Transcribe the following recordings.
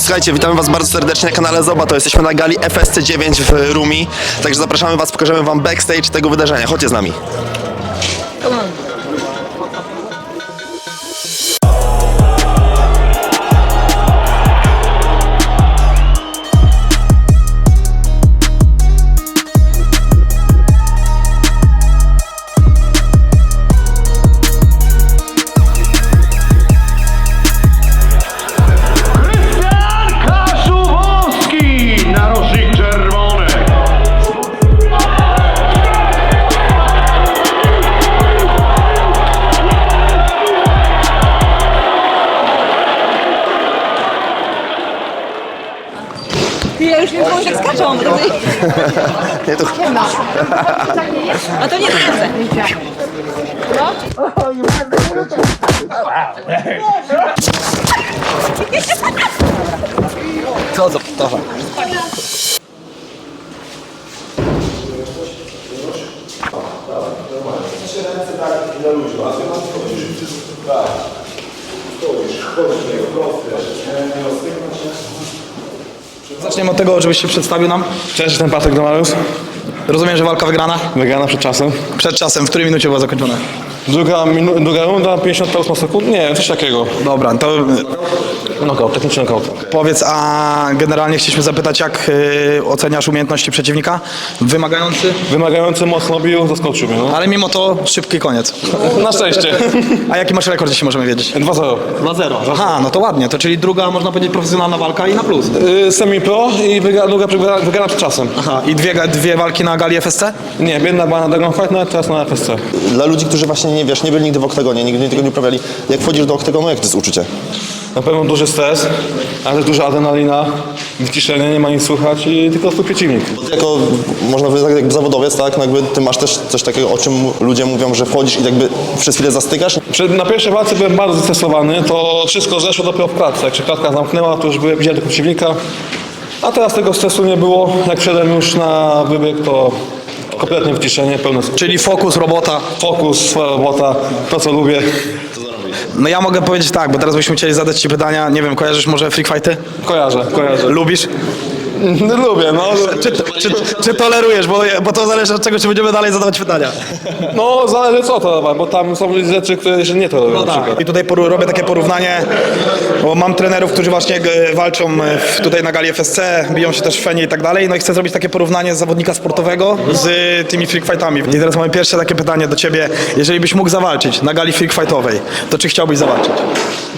Słuchajcie, witamy was bardzo serdecznie na kanale Zoba, to jesteśmy na gali FSC 9 w Rumi, także zapraszamy was, pokażemy wam backstage tego wydarzenia, chodźcie z nami. Ja już wiem, że tak skaczą. Nie, to... A to nie chcę. Co za ptacha? Zaczniemy od tego, żebyś się przedstawił nam. Cześć, jestem Patryk Domarus. Rozumiem, że walka wygrana Wygrana przed czasem. przed czasem. W której minucie była zakończona? Druga runda, 58 sekund. Nie, coś takiego. Dobra, to Knockout, techniczny knockout. powiedz, a generalnie chcieliśmy zapytać, jak oceniasz umiejętności przeciwnika? Wymagający, Wymagający, mocno bił, zaskoczył mnie. No. ale mimo to szybki koniec. Na szczęście. A jaki masz rekord, jeśli możemy wiedzieć? 2-0. 2-0. Aha, no to ładnie. To czyli druga, można powiedzieć, profesjonalna walka i na plus. Semi-pro i wygrana przed czasem. Aha, i dwie walki na gali FSC? Nie, jedna była na Dragon Fight, no teraz na FSC. Dla ludzi, którzy właśnie nie wiesz, nie byli nigdy w oktagonie, nigdy tego nie uprawiali, jak wchodzisz do oktagonu, jak to jest uczucie? Na pewno duży stres, ale też duża adrenalina, wyciszenie, nie ma nic słuchać i tylko swój przeciwnik. Jako, można powiedzieć, jakby zawodowiec, tak, no jakby ty masz też coś takiego, o czym ludzie mówią, że wchodzisz i jakby przez chwilę zastykasz. Na pierwszej walce byłem bardzo zestresowany, to wszystko zeszło dopiero w klatce. Jak się klatka zamknęła, to już widziałem tego przeciwnika, a teraz tego stresu nie było. Jak wszedłem już na wybieg, to kompletnie wyciszenie, pełne skupienie. Czyli fokus, robota. Fokus, swoja robota, to co lubię. No ja mogę powiedzieć tak, bo teraz byśmy chcieli zadać ci pytania. Nie wiem, kojarzysz może freak fighty? Kojarzę. Lubisz? Lubię, no. Czy tolerujesz, bo to zależy od czego, czy będziemy dalej zadawać pytania. No, zależy co to, bo tam są rzeczy, które się nie tolerują. na przykład. I tutaj robię takie porównanie, bo mam trenerów, którzy właśnie walczą tutaj na gali FSC, biją się też w Fenie i tak dalej, no i chcę zrobić takie porównanie z zawodnika sportowego z tymi freak fightami. I teraz mamy pierwsze takie pytanie do ciebie, jeżeli byś mógł zawalczyć na gali freak fightowej, to czy chciałbyś zawalczyć?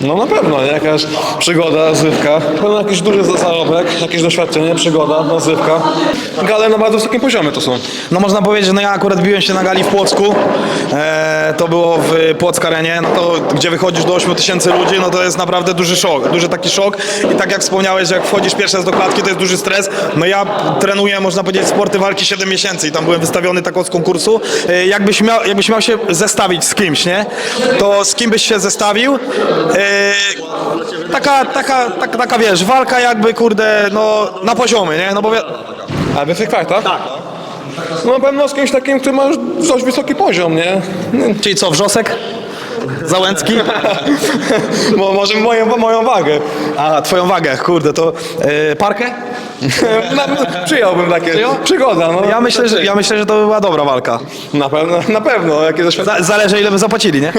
No na pewno, jakaś przygoda, rozrywka, pewno jakiś duży zarobek, jakieś doświadczenie, przygoda, rozrywka. Gale na bardzo wysokim poziomie to są. No można powiedzieć, że no ja akurat biłem się na gali w Płocku, to było w Płock Arenie, no to gdzie wychodzisz do 8000 ludzi, no to jest naprawdę duży szok, duży taki szok i tak jak wspomniałeś, że jak wchodzisz pierwszy raz do klatki, to jest duży stres, no ja trenuję, można powiedzieć, sporty walki 7 miesięcy i tam byłem wystawiony tak od konkursu, jakbyś miał się zestawić z kimś, nie? To z kim byś się zestawił? Taka wiesz, walka jakby kurde, no na poziomie, nie? No bo A wy freak fighta? Tak. No na pewno z kimś takim, który ma już dość wysoki poziom, nie? czyli co, Wrzosek? Załęcki? Bo może moją wagę. A, twoją wagę, kurde, to parkę? Przyjąłbym takie. Przygoda, no. Ja myślę, że to była dobra walka. Na pewno, jakie doświadczenie. Zależy ile by zapłacili, nie?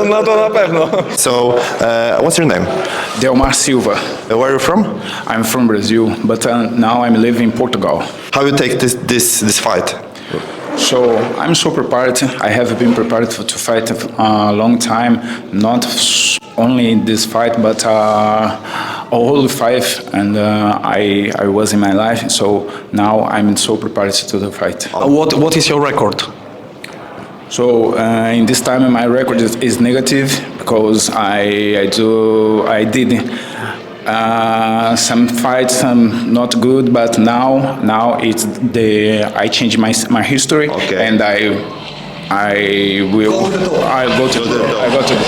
No to na pewno. So, what's your name? Delmar Silva. Where are you from? I'm from Brazil, but now I'm living in Portugal. How you take this fight? So I'm so prepared. I have been prepared to fight a long time, not only this fight, but a whole fight. And I was in my life, so now I'm so prepared to the fight. What is your record? So in this time, my record is negative because I did some fights not good, but now it's I changed my history. Okay. And I go to the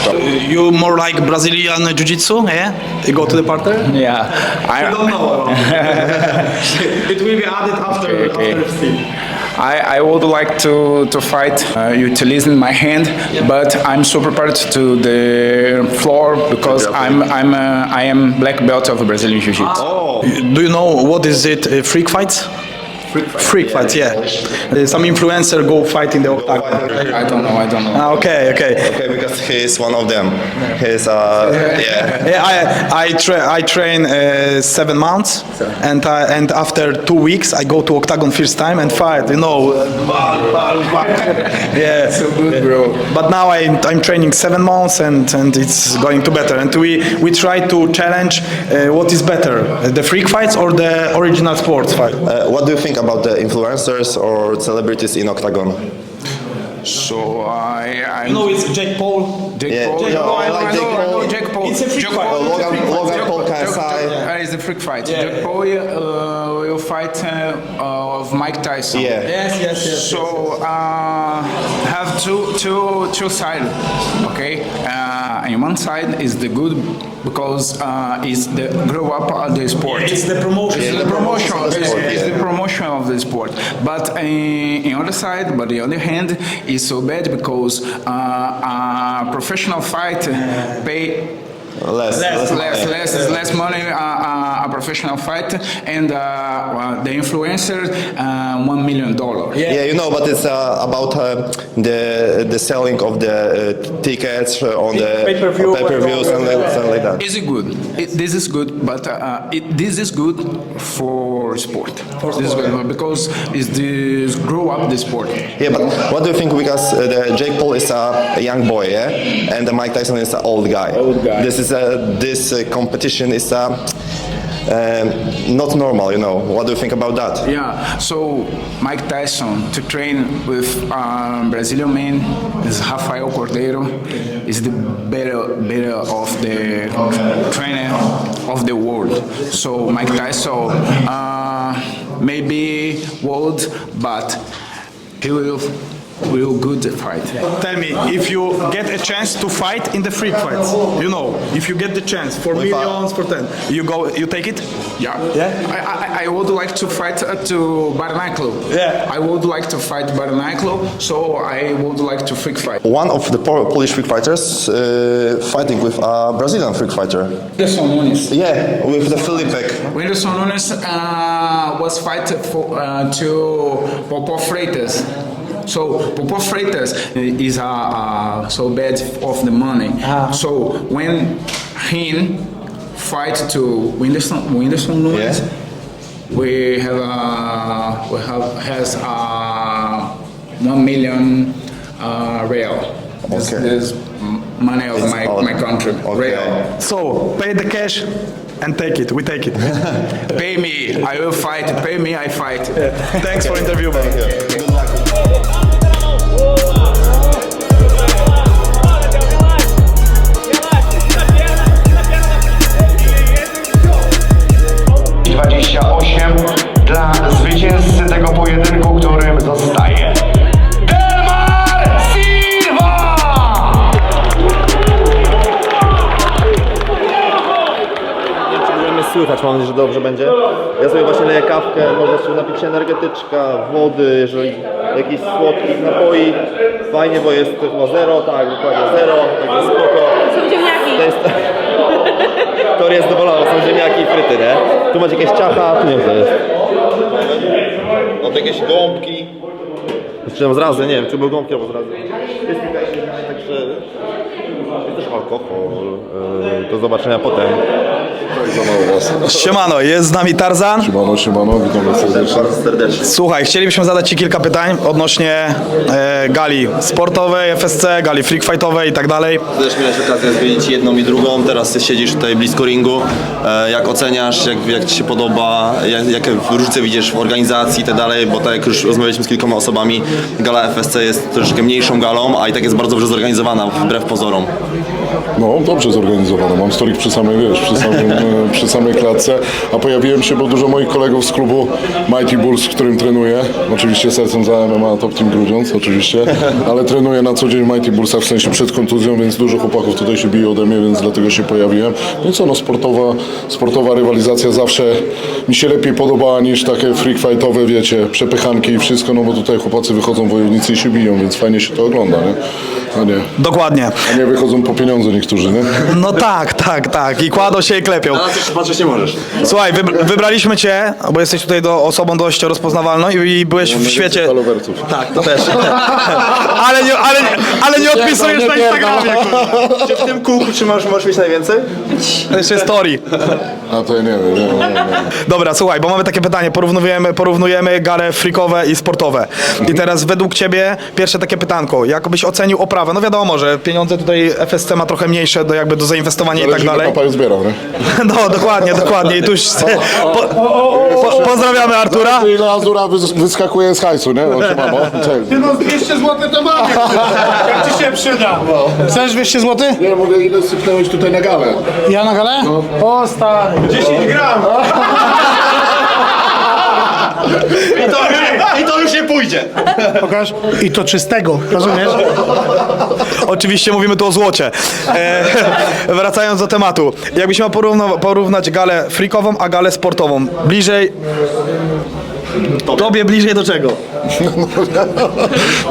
top. You more like Brazilian jiu-jitsu, yeah? You go to the parter? Yeah, I don't know. It will be added after. Okay. After I would like to fight utilizing my hand, but I'm super prepared to the floor because I am black belt of Brazilian Jiu-Jitsu. Do you know what is it? Freak fights? Freak fights, yeah. Some influencer go fight in the octagon. I don't know. Ah, okay. Okay, because he is one of them. He's yeah. Yeah, I train 7 months, and after 2 weeks I go to octagon first time and fight. You know. Yeah. So good, bro. But now I'm training 7 months and it's going to better. And we try to challenge what is better, the freak fights or the original sports fight. What do you think about the influencers or celebrities in octagon? So I You know, it's Jake Paul. Yeah, Paul. yeah, I like Jake Paul. Jake Paul. It's a freak Jake fight. Paul. Logan Paul KSI. It's a freak fight. Jake Paul will fight of Mike Tyson. Yeah. Yes. So have two sides, okay? And one side is the good because it's the grow up of the sport. It's the promotion. It's the promotion. It's yeah. the promotion of the sport. But on other side, but the other hand, is so bad because a professional fighter pay less money a professional fighter and the influencer $1 million. Yeah, you know, but it's about the selling of the tickets on the pay-per-views and like that. Is it good? This is good, but this is good for sport. This is good because it's this grow up the sport. Yeah, but what do you think? Because the Jake Paul is a young boy, yeah, and the Mike Tyson is an old guy. This competition is not normal, you know. What do you think about that? Yeah, so Mike Tyson to train with Brazilian man is Rafael Cordeiro, is the better of the trainer of the world. So Mike Tyson maybe world, but he will good fight. Tell me, if you get a chance to fight in the freak fights, you know, if you get the chance for millions, for 10, you take it? Yeah. Yeah? I would like to fight to Barnacle. Yeah. I would like to fight Barnacle, so I would like to freak fight. One of the Polish freak fighters fighting with a Brazilian freak fighter. Whindersson Nunes. Yeah, with the Filipek. Whindersson Nunes was fighting for to Popó Freitas. So Popó Freitas is so bad of the money. So when he fight to Whindersson Nunes, Yeah. we has 1 million real. Okay. This money of my country. Okay. Real. So, pay the cash and take it. We take it. Pay me, I will fight. Pay me, I fight. Thanks for interview, man. Good luck. 28 dla zwycięzcy tego pojedynku, którym zostaje Delmar Silva! Będziemy słychać, mam nadzieję, że dobrze będzie. Ja sobie właśnie leję kawkę, można sobie napić się energetyczka, wody, jeżeli jakichś słodkich napoi. Fajnie, bo jest chyba zero, tak, dokładnie zero, także spoko. Są ziemniaki. To jest... Tor jest zadowolony, są ziemniaki i fryty, nie? Tu macie jakieś ciacha, tu nie wiem co jest. No to jakieś gąbki. Czy tam zrazy, nie wiem, czy były gąbki albo zrazy. Jest jakaś, także... Jest też alkohol. Do zobaczenia potem. Siemano, jest z nami Tarzan. Siemano, witamy serdecznie. Bardzo serdecznie. Słuchaj, chcielibyśmy zadać Ci kilka pytań odnośnie gali sportowej, FSC, gali freak fightowej i tak dalej. Też miałeś okazję zwiedzić jedną i drugą, teraz siedzisz tutaj blisko ringu. Jak oceniasz, jak Ci się podoba, jakie różnice widzisz w organizacji i tak dalej, bo tak jak już rozmawialiśmy z kilkoma osobami, gala FSC jest troszeczkę mniejszą galą, a i tak jest bardzo dobrze zorganizowana, wbrew pozorom. No, dobrze zorganizowane. Mam stolik przy samej, przy samym przy samej klatce, a pojawiłem się, bo dużo moich kolegów z klubu Mighty Bulls, w którym trenuję, oczywiście sercem za MMA Top Team Grudziądz, oczywiście, ale trenuję na co dzień w Mighty Bullsach, w sensie przed kontuzją, więc dużo chłopaków tutaj się bije ode mnie, więc dlatego się pojawiłem. No i co, no sportowa rywalizacja zawsze mi się lepiej podobała niż takie freak fightowe, wiecie, przepychanki i wszystko, no bo tutaj chłopacy wychodzą wojownicy i się biją, więc fajnie się to ogląda, nie? Dokładnie. A nie wychodzą po pieniądze niektórzy, nie? No tak. I kładą się i klepią. Na nas jeszcze patrzeć nie możesz. Słuchaj, wybraliśmy cię, bo jesteś tutaj osobą dość rozpoznawalną i byłeś w świecie... Followersów. Tak, to też. ale nie odpisujesz na Instagramie, kurwa. Czy w tym kółku możesz mieć najwięcej? Jeszcze story. A to ja nie wiem. Dobra, słuchaj, bo mamy takie pytanie, porównujemy gale freakowe i sportowe. I teraz według ciebie pierwsze takie pytanko, jak byś ocenił oprawę? No wiadomo, że pieniądze tutaj FSC ma trochę mniejsze do zainwestowania i tak dalej. Papa jest zbierał, nie? No, dokładnie. I tu już pozdrawiamy Artura. Ile Azura wyskakuje z hajsu, nie? Mamo. Ty no 200 zł to mamy. Jak ci się przyda. Chcesz 200 zł? Nie, mówię, ile sypnąłeś tutaj na galę? Ja na galę? O stary. 10 gram. I to już nie pójdzie. Pokaż. I to czystego, rozumiesz? Oczywiście mówimy tu o złocie. Wracając do tematu. Jakbyś miał porównać galę freakową, a galę sportową. Tobie bliżej do czego?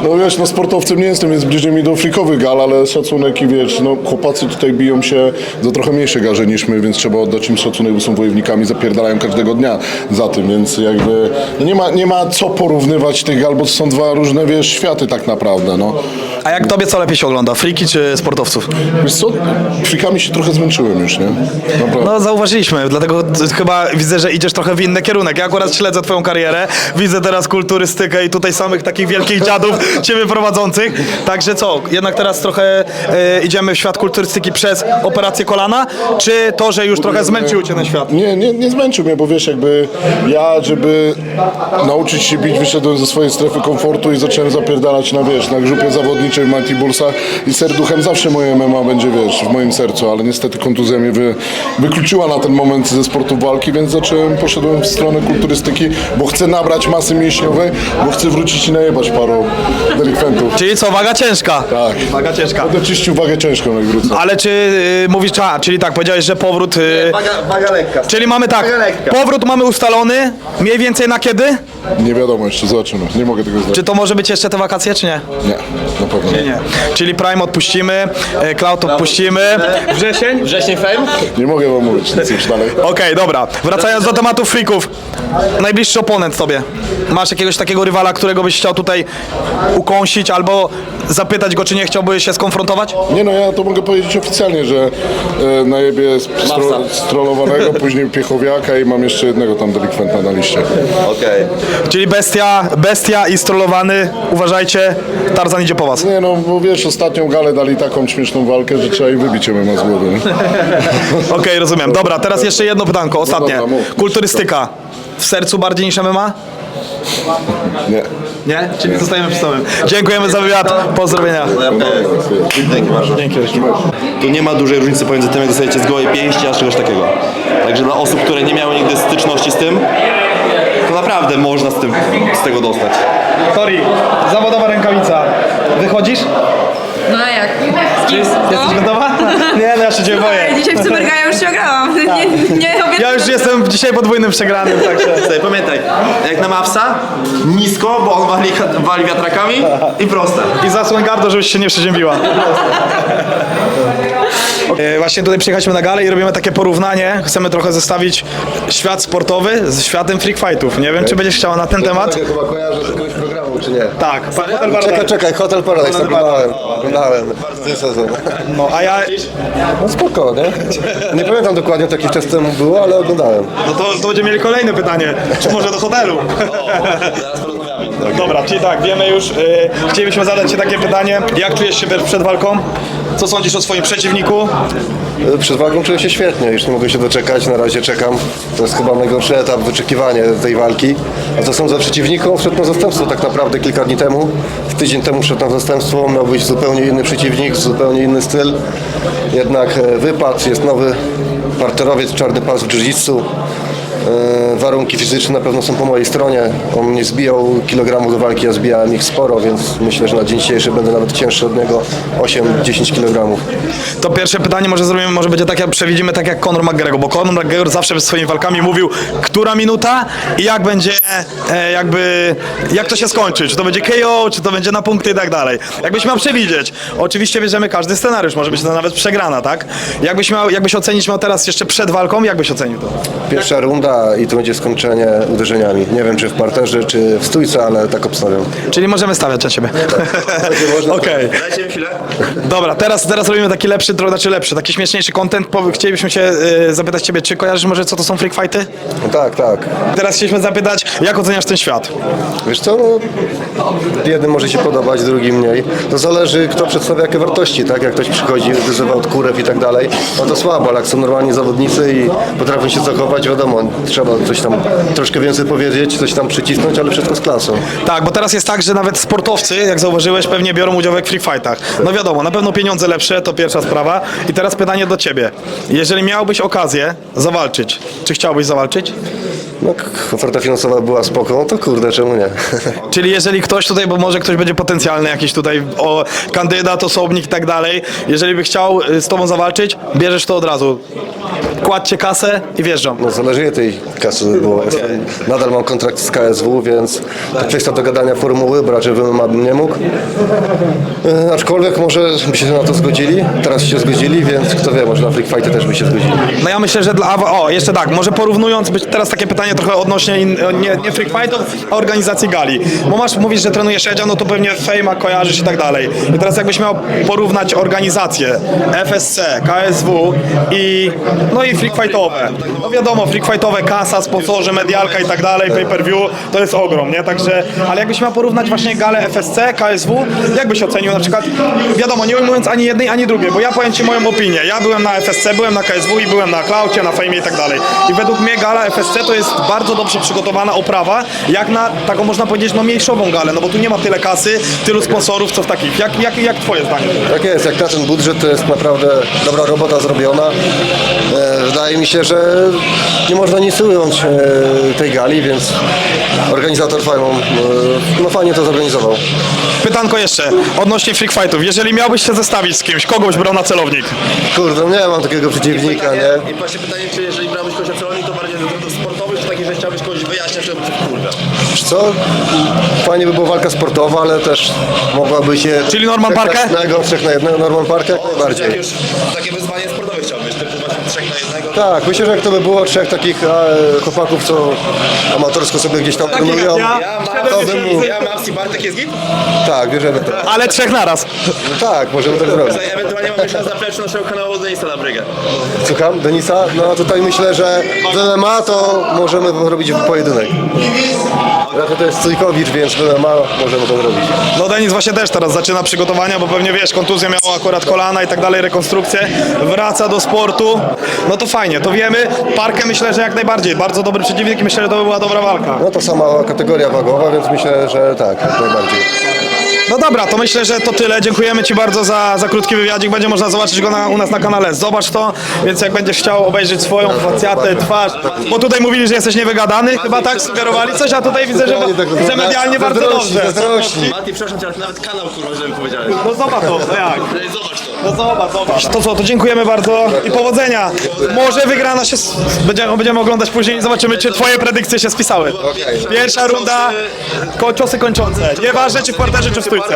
No wiesz, no sportowcem nie jestem, więc bliżej mi do freakowych gal, ale szacunek i wiesz, no chłopacy tutaj biją się za trochę mniejsze garze niż my, więc trzeba oddać im szacunek, bo są wojownikami, zapierdalają każdego dnia za tym, więc jakby no nie ma co porównywać tych gal, bo to są dwa różne, wiesz, światy tak naprawdę, no. A jak tobie co lepiej się ogląda? Freaki czy sportowców? Wiesz co, freakami się trochę zmęczyłem już, nie? Naprawdę. No zauważyliśmy, dlatego chyba widzę, że idziesz trochę w inny kierunek. Ja akurat śledzę twoją karierę, widzę teraz kulturystykę i tutaj samych takich wielkich dziadów ciebie prowadzących. Także co, jednak teraz trochę idziemy w świat kulturystyki przez operację kolana, czy to, że już trochę zmęczył cię ten świat? Nie zmęczył mnie, bo wiesz, jakby ja, żeby nauczyć się bić, wyszedłem ze swojej strefy komfortu i zacząłem zapierdalać na, wiesz, na grupie zawodniczej w Mighty Bullsach i serduchem zawsze moje MMA będzie, wiesz, w moim sercu, ale niestety kontuzja mnie wykluczyła na ten moment ze sportu walki, więc poszedłem w stronę kulturystyki, bo chcę nabrać masy mięśniowej, bo chcę wrócić i najebać paru delikwentów. Czyli co, waga ciężka? Tak. Waga ciężka. Będę czyścił wagę ciężką, jak wrócę. Ale czy mówisz, czyli tak, powiedziałeś, że powrót... Waga lekka. Czyli mamy tak, Waga lekka. powrót mamy ustalony, mniej więcej na kiedy? Nie wiadomo jeszcze, zobaczymy. Nie mogę tego zdać. Czy to może być jeszcze te wakacje, czy nie? Nie, na pewno nie. Nie. Czyli Prime odpuścimy, Cloud odpuścimy. Wrzesień? Wrześniej Fame? Nie mogę wam mówić nic już dalej. Okej, dobra. Wracając do tematu freaków. Najbliższy oponent tobie. Masz jakiegoś takiego rywala, którego byś chciał tutaj ukąsić albo zapytać go, czy nie chciałby się skonfrontować? Nie no, ja to mogę powiedzieć oficjalnie, że najebie strollowanego, później Piechowiaka i mam jeszcze jednego tam delikwenta na liście. Okej. Czyli bestia i strollowany, uważajcie, Tarzan idzie po was. Nie no, bo wiesz, ostatnią galę dali taką śmieszną walkę, że trzeba jej wybić MMA z głowy. Nie? Okej, rozumiem. Dobra, teraz jeszcze jedno pytanko, ostatnie. dobra, mów. Kulturystyka. W sercu bardziej niż MMA? Nie. Nie? Czyli zostajemy przy sobie. Dziękujemy za wywiad. Pozdrowienia. Dzięki bardzo. Dzięki. Tu nie ma dużej różnicy pomiędzy tym, jak dostajecie z gołej pięści, a czegoś takiego. Także dla osób, które nie miały nigdy styczności z tym, to naprawdę można z tego dostać. Tori, zawodowa rękawica. Wychodzisz? No a jak? Z kim? Jesteś gotowa? Nie, no ja się cię boję. Dzisiaj w Cybergaja już się ograłam. Nie Ja już jestem dzisiaj podwójnym przegranym, także... Słuchaj, pamiętaj, jak na Mawsa, nisko, bo on wali wiatrakami i proste. I zasłoń gardo, żebyś się nie przeziębiła. Właśnie tutaj przyjechaliśmy na galę i robimy takie porównanie. Chcemy trochę zestawić świat sportowy z światem freak fightów. Nie wiem, czy będziesz chciała na ten temat? Ja chyba kojarzę z jakiegoś programu, czy nie? Tak. Czekaj, Hotel Paradise, oglądałem. Ten sezon. No, a ja... No spoko, nie? Nie pamiętam dokładnie, to jakiś czas temu było, ale oglądałem. No to będziemy mieli kolejne pytanie. Czy może do hotelu? Dobra, czyli tak, wiemy już. Chcielibyśmy zadać ci takie pytanie. Jak czujesz się przed walką? Co sądzisz o swoim przeciwniku? Przed walką czuję się świetnie, już nie mogę się doczekać, na razie czekam. To jest chyba najgorszy etap, wyczekiwanie tej walki. A co sądzę o przeciwniku? Wszedł na zastępstwo tak naprawdę kilka dni temu. Tydzień temu wszedł na zastępstwo, miał być zupełnie inny przeciwnik, zupełnie inny styl. Jednak wypadł, jest nowy parterowiec, czarny pas w jiu-jitsu. Warunki fizyczne na pewno są po mojej stronie. On nie zbijał kilogramów do walki, ja zbijałem ich sporo, więc myślę, że na dzień dzisiejszy będę nawet cięższy od niego 8-10 kilogramów. To pierwsze pytanie może zrobimy, może będzie tak, jak przewidzimy tak jak Conor McGregor, bo Conor McGregor zawsze przed swoimi walkami mówił, która minuta i jak będzie, jak to się skończy, czy to będzie KO, czy to będzie na punkty i tak dalej. Jakbyś miał przewidzieć, oczywiście bierzemy każdy scenariusz, może być to nawet przegrana, tak? Jakbyś ocenić miał teraz jeszcze przed walką, jak byś ocenił to? Pierwsza runda i to będzie skończenie uderzeniami. Nie wiem, czy w parterze, czy w stójce, ale tak obstawiam. Czyli możemy stawiać na ciebie. Okej. Dajcie mi chwilę. Dobra, teraz robimy taki lepszy, taki śmieszniejszy content. Chcielibyśmy się zapytać ciebie, czy kojarzysz może co to są freak fighty? No tak, tak. Teraz chcieliśmy zapytać, jak oceniasz ten świat? Wiesz co, no, jednym może się podobać, drugim mniej. To zależy, kto przedstawia jakie wartości, tak? Jak ktoś przychodzi, wyzywa od kurew i tak dalej, no to słabo, ale jak są normalni zawodnicy i potrafią się zachować, wiadomo, trzeba coś tam troszkę więcej powiedzieć, coś tam przycisnąć, ale wszystko z klasą. Tak, bo teraz jest tak, że nawet sportowcy, jak zauważyłeś, pewnie biorą udział w freak fightach. No wiadomo, na pewno pieniądze lepsze, to pierwsza sprawa. I teraz pytanie do ciebie. Jeżeli miałbyś okazję zawalczyć, czy chciałbyś zawalczyć? No, oferta finansowa była spoko, no to kurde, czemu nie? Czyli jeżeli ktoś tutaj, bo może ktoś będzie potencjalny, jakiś tutaj kandydat, osobnik i tak dalej, jeżeli by chciał z tobą zawalczyć, bierzesz to od razu. Kładźcie kasę i wjeżdżam. No zależy ile tej kasy było. Nadal mam kontrakt z KSW, więc to kwestia dogadania formuły, bo raczej MMA bym nie mógł. Aczkolwiek może by się na to zgodzili, teraz się zgodzili, więc kto wie, może na freak fighty też by się zgodzili. No ja myślę, że jeszcze tak, może porównując, teraz takie pytanie trochę odnośnie nie freak fightów, a organizacji gali. Bo mówisz, że trenujesz Edzia, no to pewnie Fejma kojarzysz i tak dalej. I teraz jakbyś miał porównać organizacje FSC, KSW i freak fightowe. No wiadomo, freak fightowe, kasa, sponsorzy, medialka i tak dalej, pay-per-view, to jest ogrom, nie? Także, ale jakbyś miał porównać właśnie galę FSC, KSW, jak byś ocenił na przykład, wiadomo, nie ujmując ani jednej, ani drugiej, bo ja powiem ci moją opinię. Ja byłem na FSC, byłem na KSW i byłem na Klaucie, na Fejmie i tak dalej. I według mnie gala FSC to jest bardzo dobrze przygotowana oprawa, jak na taką można powiedzieć, no mniejszową galę, no bo tu nie ma tyle kasy, tylu sponsorów, co w takich. Jak twoje zdanie? Tak jest, jak na ten budżet to jest naprawdę dobra robota zrobiona. Wydaje mi się, że nie można nic ująć tej gali, więc organizator fajnie to zorganizował. Pytanko jeszcze, odnośnie freak fightów. Jeżeli miałbyś się zestawić z kimś, kogoś brał na celownik? Kurde, nie mam takiego przeciwnika, nie? I właśnie pytanie, czy jeżeli brałbyś kogoś na celownik, to bardziej ze względów sportowych, czy taki, że chciałbyś kogoś wyjaśniać, żeby kurde. Wiesz co? Fajnie by była walka sportowa, ale też mogłaby się... Czyli Norman Parker? 3 na 1, Norman Parker? Jak najbardziej. Jak już takie wyzwanie sportowe chciałbyś, typu właśnie 3 na 1. Tak, myślę, że jak to by było 3 takich chłopaków, co amatorsko sobie gdzieś tam trenują, to bym mógł. Ja mam Bartek jest git? Tak, bierzemy to. Ale 3 naraz. Tak, możemy tak zrobić. Ewentualnie mam jeszcze na zapleczu naszego kanału Denisa na brygę. Słucham, Denisa? No tutaj myślę, że w MMA to możemy robić pojedynek. Raczej to jest Cujkowicz, więc w MMA możemy to zrobić. No Denis właśnie też teraz zaczyna przygotowania, bo pewnie wiesz, kontuzja miała akurat kolana i tak dalej, rekonstrukcję, wraca do sportu, no to fajnie, to wiemy. Parkę myślę, że jak najbardziej, bardzo dobry przeciwnik i myślę, że to by była dobra walka. No to sama kategoria wagowa, więc myślę, że tak, jak najbardziej. No dobra, to myślę, że to tyle. Dziękujemy Ci bardzo za krótki wywiadzik. Będzie można zobaczyć go u nas na kanale. Zobacz to, więc jak będziesz chciał obejrzeć swoją facjatę, twarz, bo tutaj mówili, że jesteś niewygadany, chyba tak sugerowali coś, a tutaj widzę, że medialnie bardzo dobrze. Mati, przepraszam cię, ale nawet kanał kurwa, żeby powiedziałeś. No zobacz to, no jak? Zobacz to. No zobacz. To co, to dziękujemy bardzo i powodzenia. Może wygrana się, będziemy oglądać później i zobaczymy, czy Twoje predykcje się spisały. Pierwsza runda, ciosy kończące. Nieważne, czy w parterze, czy w stójce.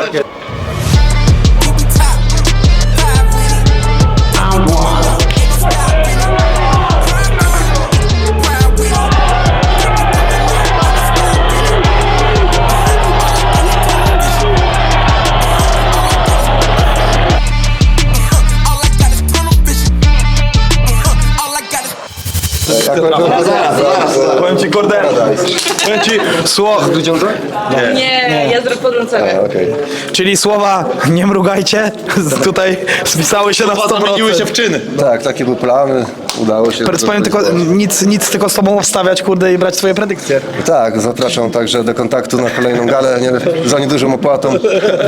Powiem Ci, kurde, powiem Ci Nie, ja podrzucę. czyli słowa nie mrugajcie, tutaj spisały się na 100%. Zamieniły się w czyny. Tak, taki był plan. udało się. Powiem tylko, nic tylko z tobą wstawiać, kurde, i brać twoje predykcje. Tak, zapraszam także do kontaktu na kolejną galę, za niedużą opłatą,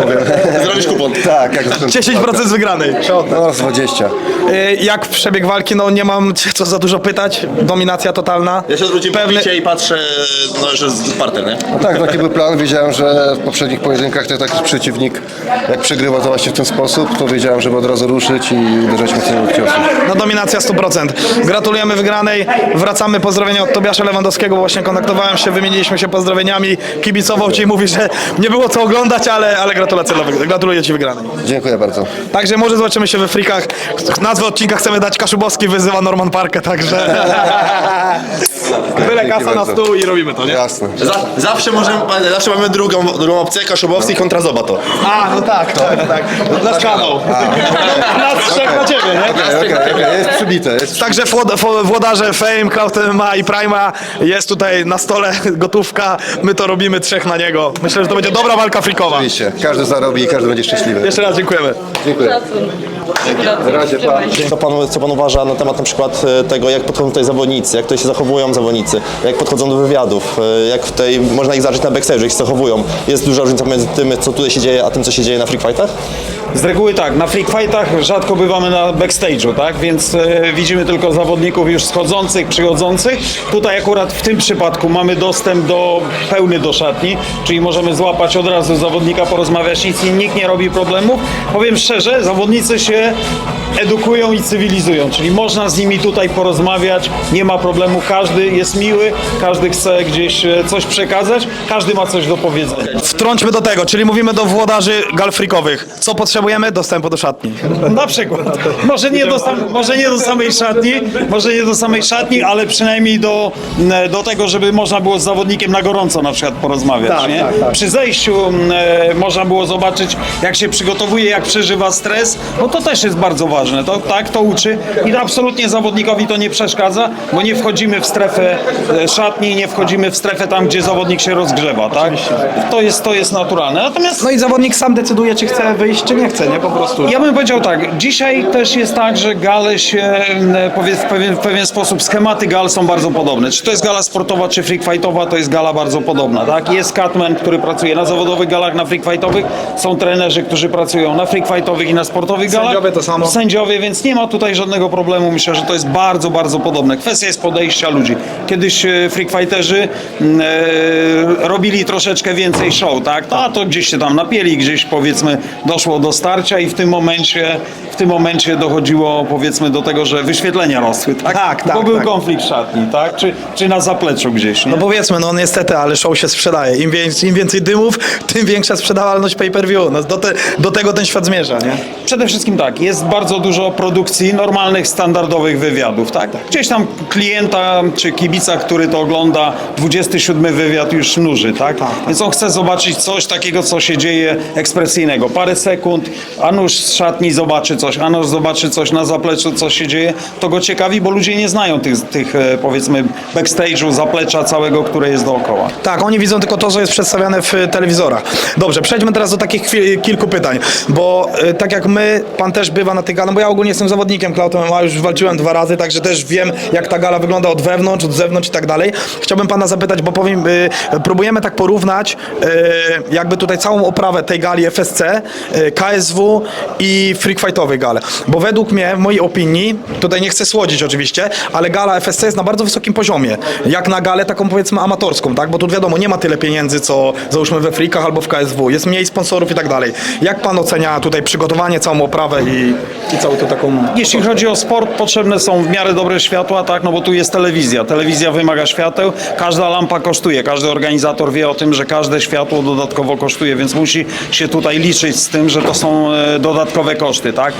powiem. Zrobisz kupon. Tak, jak zwykle. 10% z wygranej. No, z 20. Jak przebieg walki, no nie mam co za dużo pytać, dominacja totalna. Ja się odwróciłem po bicie i patrzę, no, że jest parter, nie? No tak, taki był plan. Wiedziałem, że w poprzednich pojedynkach taki przeciwnik, jak przegrywa to właśnie w ten sposób, to wiedziałem, żeby od razu ruszyć i uderzać mocniej w ciosy. No dominacja 100%. Gratulujemy wygranej, wracamy, pozdrowienia od Tobiasza Lewandowskiego, bo właśnie kontaktowałem się, wymieniliśmy się pozdrowieniami, kibicował ci i mówi, że nie było co oglądać, ale gratuluję ci wygranej. Dziękuję bardzo. Także może zobaczymy się we frikach. Nazwę odcinka chcemy dać Kaszubowski wyzywa Norman Parkę, także byle kasa na bardzo. stół i robimy to, nie? Jasne. Zawsze mamy drugą opcję, Kaszubowski kontra Zobato. A, no tak. Nasz kanał. Nas trzech na ciebie, nie? Okej, jest przybite. Jest Także włodarze Fame, Cloud MMA i Prima jest tutaj na stole gotówka, my to robimy trzech na niego. Myślę, że to będzie dobra walka frikowa. oczywiście. Każdy zarobi i każdy będzie szczęśliwy. Jeszcze raz dziękujemy. Dziękuję. Na razie, pa. Co pan uważa na temat na przykład tego, jak podchodzą tutaj zawodnicy, jak tutaj się zachowują zawodnicy, jak podchodzą do wywiadów, jak tutaj można ich zacząć na backstage, jak się zachowują? Jest duża różnica między tym, co tutaj się dzieje, a tym, co się dzieje na freak fightach? Z reguły tak, na freak fightach rzadko bywamy na backstage'u, tak? Więc widzimy tylko zawodników już schodzących, przychodzących. Tutaj akurat w tym przypadku mamy dostęp pełny do szatni, czyli możemy złapać od razu zawodnika, porozmawiać, nikt nie robi problemów. Powiem szczerze, zawodnicy się edukują i cywilizują, czyli można z nimi tutaj porozmawiać, nie ma problemu, każdy jest miły, każdy chce gdzieś coś przekazać, każdy ma coś do powiedzenia. Wtrąćmy do tego, czyli mówimy do włodarzy gal frikowych. Co potrzebujemy? Dostępu do szatni. Na przykład. Może nie do samej szatni, ale przynajmniej do tego, żeby można było z zawodnikiem na gorąco na przykład porozmawiać. Tak, nie? tak. Przy zejściu można było zobaczyć, jak się przygotowuje, jak przeżywa stres. No to też jest bardzo ważne. To uczy i absolutnie zawodnikowi to nie przeszkadza, bo nie wchodzimy w strefę szatni, nie wchodzimy w strefę tam, gdzie zawodnik się rozgrzewa. Tak? To jest naturalne. Natomiast No i zawodnik sam decyduje, czy chce wyjść, czy nie chce, nie? Po prostu. ja bym powiedział tak, dzisiaj też jest tak, że gale się w pewien sposób, schematy gal są bardzo podobne. Czy to jest gala sportowa, czy freak fightowa, to jest gala bardzo podobna, tak? Jest catman, który pracuje na zawodowych galach, na freak fightowych, są trenerzy, którzy pracują na freak fightowych i na sportowych galach. Sędziowie to samo. Sędziowie, więc nie ma tutaj żadnego problemu. Myślę, że to jest bardzo, bardzo podobne. Kwestia jest podejścia ludzi. Kiedyś freak fighterzy robili troszeczkę więcej show, tak? A to gdzieś się tam napieli, gdzieś powiedzmy doszło do starcia i w tym momencie dochodziło powiedzmy do tego, że wyświetlenia rosły, tak? Tak, Bo był tak. konflikt w szatni, tak? Czy na zapleczu gdzieś, nie? No powiedzmy, no niestety, ale show się sprzedaje. Im więcej dymów, tym większa sprzedawalność pay-per-view. No, do tego ten świat zmierza, nie? Przede wszystkim tak, jest bardzo dużo produkcji normalnych, standardowych wywiadów, tak? Gdzieś tam klienta czy kibica, który to ogląda, 27 wywiad już nuży, tak? Więc on chce zobaczyć coś takiego, co się dzieje ekspresyjnego. Parę sekund, a nuż z szatni zobaczy coś, a nuż zobaczy coś na zapleczu, co się dzieje, to go ciekawi, bo ludzie nie znają tych powiedzmy backstage'u, zaplecza całego, które jest dookoła. Tak, oni widzą tylko to, co jest przedstawiane w telewizorach. Dobrze, przejdźmy teraz do takich kilku pytań, bo tak jak my, pan też bywa na tej gali, bo ja ogólnie jestem zawodnikiem Cloud MMA, już walczyłem 2 razy, także też wiem, jak ta gala wygląda od wewnątrz, od zewnątrz i tak dalej. Chciałbym pana zapytać, bo powiem, próbujemy tak porównać jakby tutaj całą oprawę tej gali FSC, KSW i freak fightowej gale, bo według mnie, w mojej opinii, tutaj nie chcę słodzić oczywiście, ale gala FSC jest na bardzo wysokim poziomie, jak na galę taką powiedzmy amatorską, tak, bo tu wiadomo, nie ma tyle pieniędzy, co załóżmy we freakach albo w KSW, jest mniej sponsorów i tak dalej. Jak pan ocenia tutaj przygotowanie, całą oprawę i całą tą taką... Jeśli chodzi o sport, potrzebne są w miarę dobre światła, tak, no bo tu jest telewizja. Telewizja wymaga świateł, każda lampa kosztuje, każdy organizator wie o tym, że każde światło dodatkowo kosztuje, więc musi się tutaj liczyć z tym, że to są dodatkowe koszty, tak.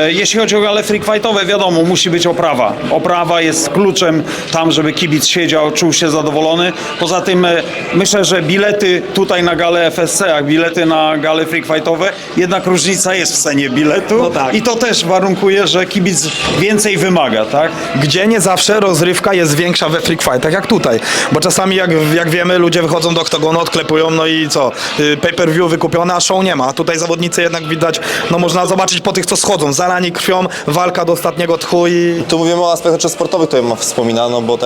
Jeśli chodzi o gale freak fightowe, wiadomo, musi być oprawa. Oprawa jest kluczem tam, żeby kibic siedział, czuł się zadowolony. Poza tym myślę, że bilety tutaj na galę FSC, jak bilety na gale freak fightowe, jednak różnica jest w cenie biletu. No tak. I to też warunkuje, że kibic więcej wymaga, tak? Gdzie nie zawsze rozrywka jest większa we freak fightach jak tutaj, bo czasami jak wiemy, ludzie wychodzą do oktagonu, odklepują, no i co, pay-per-view wykupione, a show nie ma, a tutaj zawodnicy jednak jednak widać, no można zobaczyć po tych, co schodzą, zalani krwią, walka do ostatniego tchu i... Tu mówimy o aspektach też sportowych, tutaj wspomina, no bo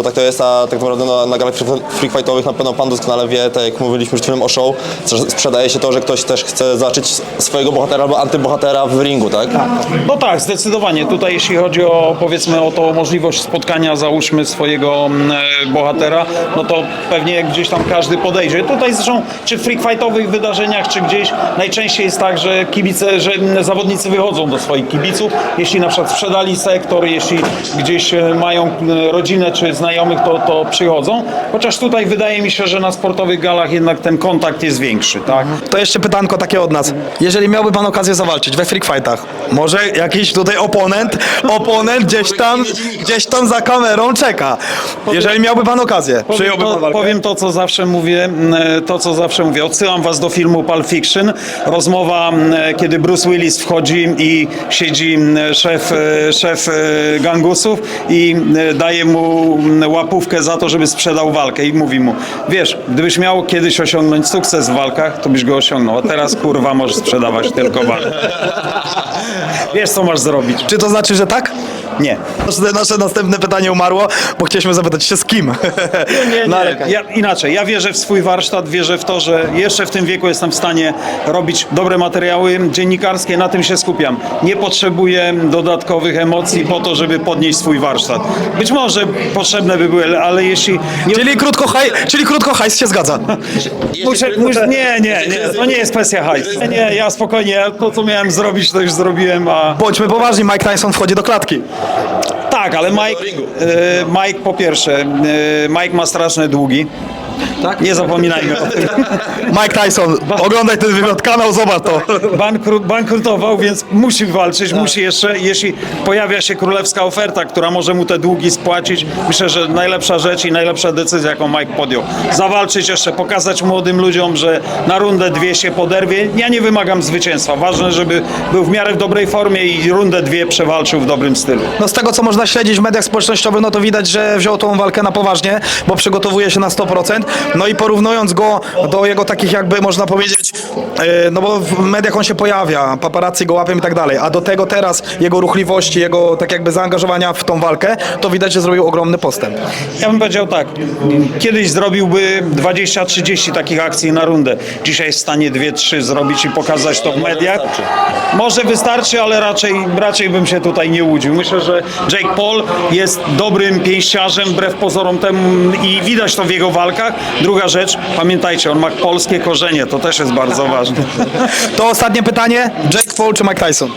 tak to jest, a tak naprawdę na galach freak fightowych na pewno pan doskonale wie, tak jak mówiliśmy przed chwilą o show, sprzedaje się to, że ktoś też chce zobaczyć swojego bohatera albo antybohatera w ringu, tak? No tak, zdecydowanie. Tutaj jeśli chodzi o, powiedzmy, o tą możliwość spotkania, załóżmy, swojego bohatera, no to pewnie gdzieś tam każdy podejdzie. Tutaj zresztą, czy w freak fightowych wydarzeniach, czy gdzieś, najczęściej jest tak, że kibice, że zawodnicy wychodzą do swoich kibiców. Jeśli na przykład sprzedali sektor, jeśli gdzieś mają rodzinę czy znajomych, to przychodzą. Chociaż tutaj wydaje mi się, że na sportowych galach jednak ten kontakt jest większy, tak? To jeszcze pytanko takie od nas. Jeżeli miałby pan okazję zawalczyć we freak fightach, może jakiś tutaj oponent gdzieś tam za kamerą czeka. Jeżeli miałby pan okazję, przyjąłby pan walkę? Powiem to, co zawsze mówię. Odsyłam was do filmu Pulp Fiction. Rozmowa, kiedy Bruce Willis wchodzi i siedzi szef gangusów i daje mu łapówkę za to, żeby sprzedał walkę i mówi mu, wiesz, gdybyś miał kiedyś osiągnąć sukces w walkach, to byś go osiągnął, a teraz kurwa możesz sprzedawać tylko walkę. Wiesz, co masz zrobić. Czy to znaczy, że tak? Nie. Nasze następne pytanie umarło, bo chcieliśmy zapytać się z kim. Nie. Inaczej, ja wierzę w swój warsztat, wierzę w to, że jeszcze w tym wieku jestem w stanie robić dobre materiały dziennikarskie, na tym się skupiam. Nie potrzebuję dodatkowych emocji po to, żeby podnieść swój warsztat. Być może potrzebne by były, ale jeśli... Czyli krótko hajs się zgadza. Nie, to nie jest kwestia hajsu. Nie, ja spokojnie, to co miałem zrobić, to już zrobiłem, a... Bądźmy poważni, Mike Tyson wchodzi do klatki. Tak, ale Mike po pierwsze, Mike ma straszne długi. Tak? Nie zapominajmy o tym. Mike Tyson, oglądaj ten wywiad, kanał, zobacz to. Bankrutował, więc musi walczyć, musi jeszcze, jeśli pojawia się królewska oferta, która może mu te długi spłacić, myślę, że najlepsza rzecz i najlepsza decyzja, jaką Mike podjął. Zawalczyć jeszcze, pokazać młodym ludziom, że na rundę 2 się poderwie. Ja nie wymagam zwycięstwa. Ważne, żeby był w miarę w dobrej formie i rundę 2 przewalczył w dobrym stylu. No z tego, co można śledzić w mediach społecznościowych, no to widać, że wziął tą walkę na poważnie, bo przygotowuje się na 100%. No i porównując go do jego takich, jakby można powiedzieć, no bo w mediach on się pojawia, paparazzi go łapią i tak dalej, a do tego teraz jego ruchliwości, jego tak jakby zaangażowania w tą walkę, to widać, że zrobił ogromny postęp. Ja bym powiedział tak, kiedyś zrobiłby 20-30 takich akcji na rundę. Dzisiaj jest w stanie 2-3 zrobić i pokazać to w mediach. Może wystarczy, ale raczej bym się tutaj nie łudził. Myślę, że Jake Paul jest dobrym pięściarzem, wbrew pozorom temu i widać to w jego walkach. Druga rzecz, pamiętajcie, on ma polskie korzenie, to też jest bardzo ważne. To ostatnie pytanie, Jake Paul czy Mike Tyson?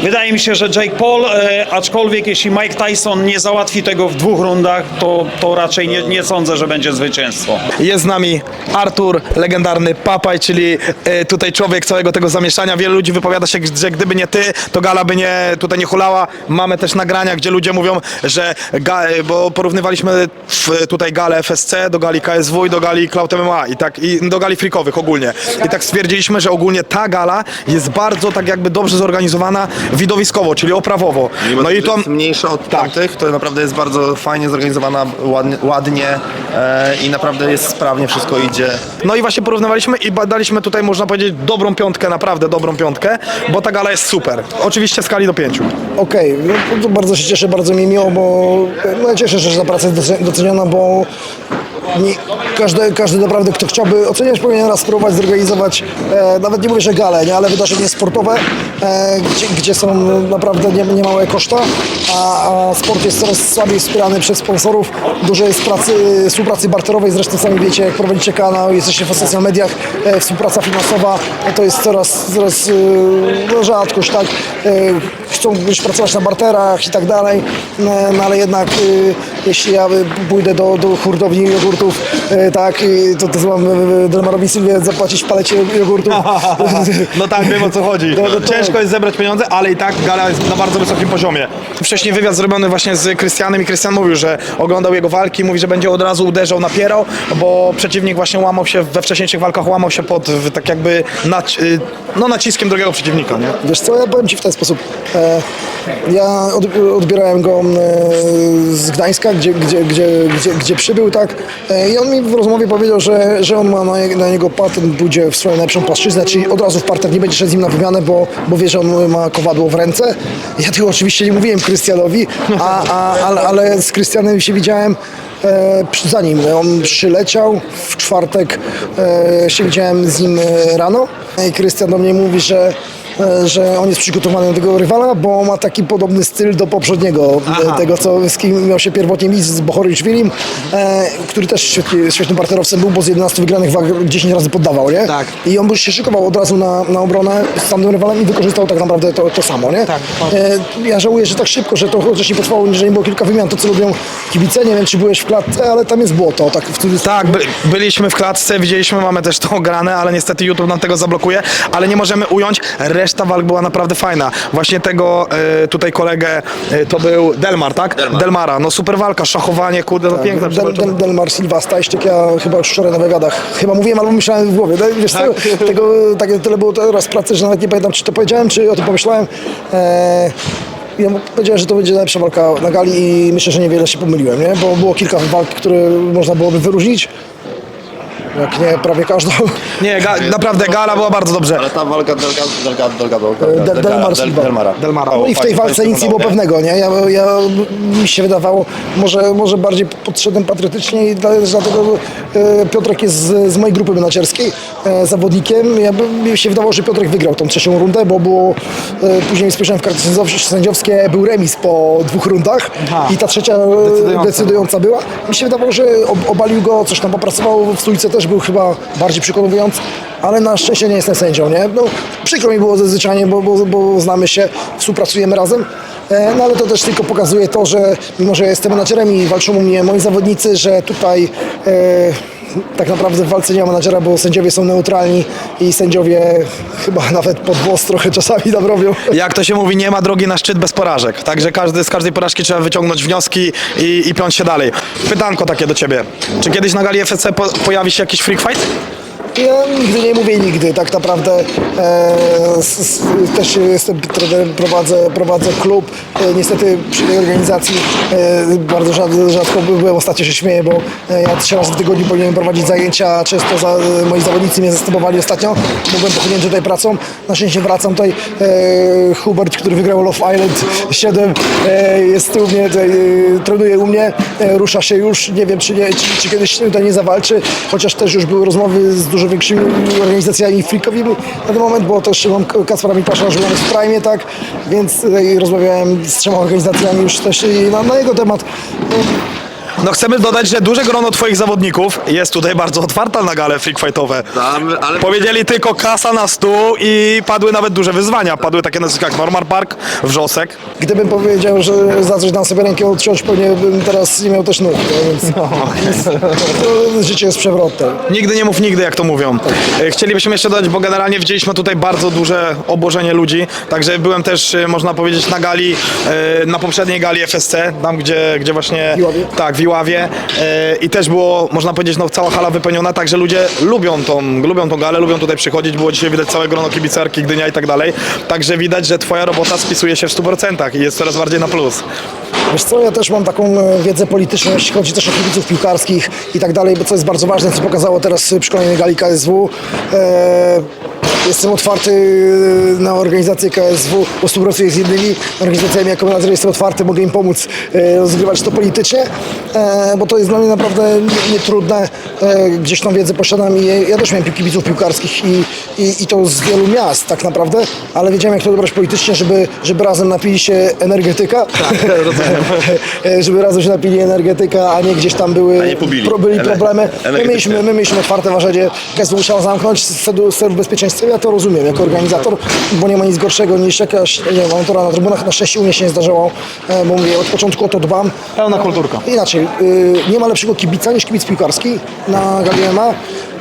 Wydaje mi się, że Jake Paul, aczkolwiek jeśli Mike Tyson nie załatwi tego w 2 rundach, to raczej nie sądzę, że będzie zwycięstwo. Jest z nami Artur, legendarny Papaj, czyli tutaj człowiek całego tego zamieszania. Wielu ludzi wypowiada się, że gdyby nie ty, to gala by tutaj nie hulała. Mamy też nagrania, gdzie ludzie mówią, że bo porównywaliśmy tutaj galę FSC do gali KSW i do gali Cloud MMA i do gali freakowych ogólnie. I tak stwierdziliśmy, że ogólnie ta gala jest bardzo tak jakby dobrze zorganizowana widowiskowo, czyli oprawowo. No i to jest mniejsza od tamtych, to naprawdę jest bardzo fajnie zorganizowana, ładnie i naprawdę jest sprawnie, wszystko idzie. No i właśnie porównywaliśmy i daliśmy tutaj, można powiedzieć, dobrą piątkę, naprawdę dobrą piątkę, bo ta gala jest super. Oczywiście w skali do 5. Okej, no to bardzo się cieszę, bardzo mi miło, bo no, cieszę się, że ta praca jest doceniona, bo każdy naprawdę, kto chciałby oceniać, powinien raz spróbować zorganizować, nawet nie mówię, że gale, nie, ale wydarzenie sportowe, gdzie są naprawdę niemałe koszta, a sport jest coraz słabiej wspierany przez sponsorów. Dużo jest współpracy barterowej, zresztą sami wiecie, jak prowadzicie kanał, jesteście w social mediach, współpraca finansowa to jest coraz rzadkość, tak? Chcą pracować na barterach i tak dalej, no ale jednak jeśli ja pójdę do hurtowni jogurtów, tak, to mam Delmarowi Sylwie zapłacić palecie jogurtów. No tak, wiem o co chodzi. Ciężko jest zebrać pieniądze, ale i tak gala jest na bardzo wysokim poziomie. Wcześniej wywiad zrobiony właśnie z Krystianem i Krystian mówił, że oglądał jego walki, mówi, że będzie od razu uderzał, napierał, bo przeciwnik właśnie łamał się, we wcześniejszych walkach łamał się pod tak jakby naciskiem drugiego przeciwnika, nie? Wiesz co, ja powiem Ci w ten sposób. Ja odbierałem go z Gdańska, Gdańska, gdzie przybył, tak. I on mi w rozmowie powiedział, że on ma na niego patent, pójdzie w swoją najlepszą płaszczyznę, czyli od razu w parter nie będzie szedł z nim na wymianę, bo wie, że on ma kowadło w ręce. Ja tego oczywiście nie mówiłem Krystianowi, ale z Krystianem się widziałem zanim on przyleciał w czwartek, się widziałem z nim rano i Krystian do mnie mówi, że on jest przygotowany do tego rywala, bo ma taki podobny styl do poprzedniego, tego z kim miał się pierwotnie mieć, z Bohoriszwilim, który też świetnym partnerowcem był, bo z 11 wygranych walk 10 razy poddawał, nie? Tak. I on już się szykował od razu na obronę z samym rywalem i wykorzystał tak naprawdę to samo, nie? Tak. Ja żałuję, że tak szybko, że to chociaż nie potrwało, że nie było kilka wymian, to co lubią kibice, nie wiem czy byłeś w klatce, ale tam jest błoto, tak w cudzysłowie. Tak, byliśmy w klatce, widzieliśmy, mamy też to grane, ale niestety YouTube nam tego zablokuje, ale nie możemy ująć. Reszta walk była naprawdę fajna. Właśnie tego tutaj kolegę, to był Delmar, tak? Delmara, no super walka, szachowanie, kurde, no piękne. Delmar Silva Stajszczyk, ja chyba już wczoraj na wywiadach, chyba mówiłem, albo myślałem w głowie, wiesz co, tyle było teraz pracy, że nawet nie pamiętam, czy to powiedziałem, czy o tym pomyślałem. Ja powiedziałem, że to będzie najlepsza walka na gali i myślę, że niewiele się pomyliłem, nie? Bo było kilka walk, które można byłoby wyróżnić. Jak nie, prawie każdą. Nie, naprawdę gala była bardzo dobrze. Ale ta walka Delmara. No i w tej walce nic nie było pewnego, nie? Mi się wydawało, może bardziej podszedłem patriotycznie i dlatego Piotrek jest z mojej grupy menadżerskiej zawodnikiem. Mi się wydawało, że Piotrek wygrał tą trzecią rundę, bo było później spojrzałem w karty sędziowskie, był remis po 2 rundach i ta trzecia decydująca była. Mi się wydawało, że obalił go, coś tam popracował w stójce, też był chyba bardziej przekonujący, ale na szczęście nie jestem sędzią, nie? No, przykro mi było zwyczajnie, bo znamy się, współpracujemy razem, no ale to też tylko pokazuje to, że mimo, że ja jestem menadżerem i walczą u mnie moi zawodnicy, że tutaj tak naprawdę w walce nie ma menadżera, bo sędziowie są neutralni i sędziowie chyba nawet pod włos trochę czasami tam robią. Jak to się mówi, nie ma drogi na szczyt bez porażek. Także z każdej porażki trzeba wyciągnąć wnioski i piąć się dalej. Pytanko takie do ciebie. Czy kiedyś na gali FSC pojawi się jakiś freak fight? Ja nigdy nie mówię nigdy, tak naprawdę też jestem trenerem, prowadzę klub. Niestety przy tej organizacji bardzo rzadko byłem, ostatnio się śmieję, bo ja 3 razy w tygodniu powinienem prowadzić zajęcia, często moi zawodnicy mnie zastępowali ostatnio, byłem pochłonięty tutaj pracą, na szczęście wracam tutaj. Hubert, który wygrał Love Island 7, jest u mnie, trenuje u mnie, rusza się już, nie wiem czy kiedyś tutaj nie zawalczy, chociaż też już były rozmowy z dużo większymi organizacjami freakowymi na ten moment, bo też mam Kacpra Miklasza, że on jest w prime, tak, więc rozmawiałem z 3 organizacjami już też na jego temat. No chcemy dodać, że duże grono twoich zawodników jest tutaj bardzo otwarta na gale freak fightowe. Ale Powiedzieli tylko kasa na stół i padły nawet duże wyzwania. Padły takie nazwiska jak Norman Park, Wrzosek. Gdybym powiedział, że za coś dam sobie rękę odciąć, pewnie bym teraz nie miał też nóg, więc życie jest przewrotne. Nigdy nie mów nigdy, jak to mówią. Chcielibyśmy jeszcze dodać, bo generalnie widzieliśmy tutaj bardzo duże obłożenie ludzi, także byłem też, można powiedzieć, na gali, na poprzedniej gali FSC, tam gdzie właśnie... W Iławie? Tak, w Iławie i też było, można powiedzieć, no cała hala wypełniona, także ludzie lubią tą galę, lubią tutaj przychodzić, było dzisiaj widać całe grono kibicerki, Gdynia i tak dalej, także widać, że twoja robota spisuje się w 100% i jest coraz bardziej na plus. Wiesz co, ja też mam taką wiedzę polityczną, jeśli chodzi też o kibiców piłkarskich i tak dalej, bo co jest bardzo ważne, co pokazało teraz przy kolejnej gali KSW. Jestem otwarty na organizację KSW, bo współpracuję z innymi organizacjami, jako menadżer jestem otwarty, mogę im pomóc rozgrywać to politycznie, bo to jest dla mnie naprawdę nietrudne, gdzieś tą wiedzę posiadam i ja też miałem kibiców piłkarskich i to z wielu miast tak naprawdę, ale wiedziałem jak to dobrać politycznie, żeby razem napili się energetyka, żeby razem się napili energetyka, a nie gdzieś tam były problemy. My mieliśmy otwarte ważenie, KSW musiała zamknąć z celów bezpieczeństwa. Ja to rozumiem jako organizator, bo nie ma nic gorszego niż jakaś, nie wiem, amatora na trybunach. Na szczęście u mnie się nie zdarzało, bo mówię, od początku o to dbam. Pełna kulturka. Inaczej, nie ma lepszego kibica niż kibic piłkarski na gali MMA.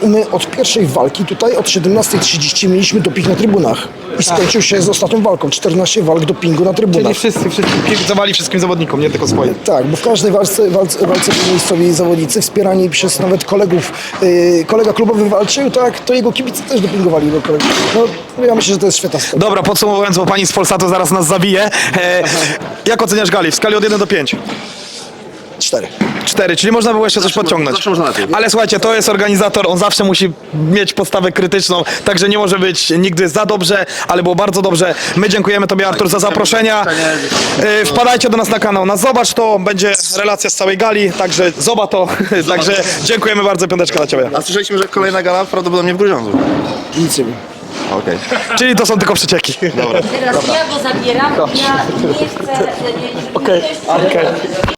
My od pierwszej walki tutaj, od 17:30 mieliśmy doping na trybunach. I skończył się z ostatnią walką. 14 walk dopingu na trybunach. Czyli wszyscy kibicowali wszystkim zawodnikom, nie tylko swoim. Tak, bo w każdej walce byli miejscowi zawodnicy, wspierani przez nawet kolegów. Kolega klubowy walczył, tak, to jego kibice też dopingowali do kolegów. No, ja myślę, że to jest świetna sprawa. Dobra, podsumowując, bo pani z Polsatu zaraz nas zawije. Jak oceniasz gali w skali od 1 do 5? 4. 4, czyli można było jeszcze coś podciągnąć. zawsze można lepiej. Ale słuchajcie, to jest organizator, on zawsze musi mieć postawę krytyczną, także nie może być nigdy za dobrze, ale było bardzo dobrze. My dziękujemy Tobie, Artur, za zaproszenia. Wpadajcie do nas na kanał, na Zobacz to, będzie relacja z całej gali, także zobacz to, także dziękujemy bardzo, piąteczka dla Ciebie. A słyszeliśmy, że kolejna gala prawdopodobnie w Grudziądzu. Nic nie wiem. Okej. Czyli to są tylko przecieki. Dobra. Teraz ja go zabieram, ja nie chcę... Okej.